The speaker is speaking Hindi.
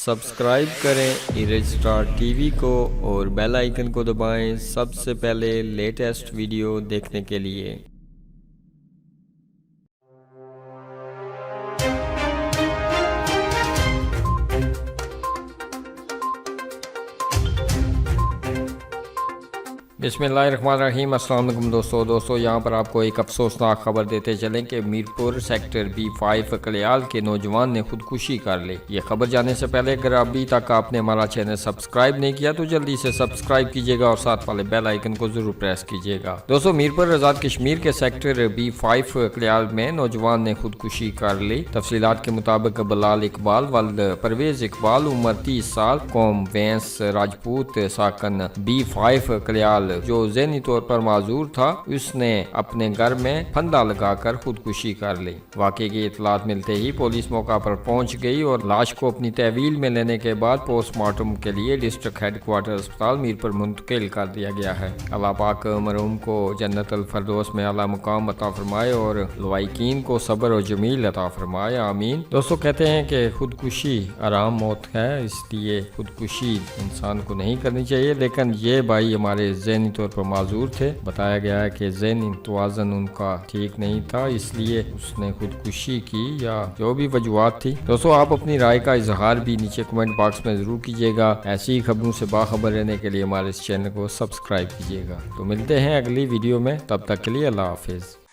सब्सक्राइब करें इरेस्टार टीवी को और बेल आइकन को दबाएं सबसे पहले लेटेस्ट वीडियो देखने के लिए। बिस्मिल्लाहिर्रहमानिर्रहीम। अस्सलाम वालेकुम दोस्तों यहाँ पर आपको एक अफसोसनाक खबर देते चलें कि मीरपुर सेक्टर B5 कलियाल के नौजवान ने खुदकुशी कर ली। ये खबर जाने से पहले अगर अभी तक आपने हमारा चैनल सब्सक्राइब नहीं किया तो जल्दी से सब्सक्राइब कीजिएगा और साथ वाले बेल आइकन को जरूर प्रेस कीजिएगा। दोस्तों मीरपुर आज़ाद कश्मीर के सेक्टर B5 कलियाल में नौजवान ने खुदकुशी कर ली। तफसीलात के मुताबिक बलाल इकबाल वल्द परवेज इकबाल उम्र 30 साल, कौम वेंस राजपूत, साकन B5 कलियाल, जो ज़हनी तौर पर माजूर था, उसने अपने घर में फंदा लगाकर खुदकुशी कर ली। वाकई की इतलात मिलते ही पुलिस मौका पर पहुंच गई और लाश को अपनी तहवील में लेने के बाद पोस्टमार्टम के लिए डिस्ट्रिक्ट हेडक्वार्टर अस्पताल मीरपुर मुंतकिल कर दिया गया है। अल्लाह पाक मरहूम को जन्नत अल फरदौस में आला मुकाम अता फरमाए और लवाइकीन को सब्र और जमील अता फरमाए, आमीन। दोस्तों कहते हैं कि खुदकुशी आराम मौत है, इसलिए खुदकुशी इंसान को नहीं करनी चाहिए। लेकिन ये भाई हमारे ज़हनी तौर पर माजूर थे। बताया गया है कि ज़हनी तवाज़ुन उनका ठीक नहीं था, इसलिए उसने खुदकुशी की या जो भी वजूहात थी। दोस्तों आप अपनी राय का इजहार भी नीचे कमेंट बॉक्स में जरूर कीजिएगा। ऐसी ही खबरों से बाखबर रहने के लिए हमारे इस चैनल को सब्सक्राइब कीजिएगा। तो मिलते हैं अगली वीडियो में, तब तक के लिए अल्लाह हाफिज़।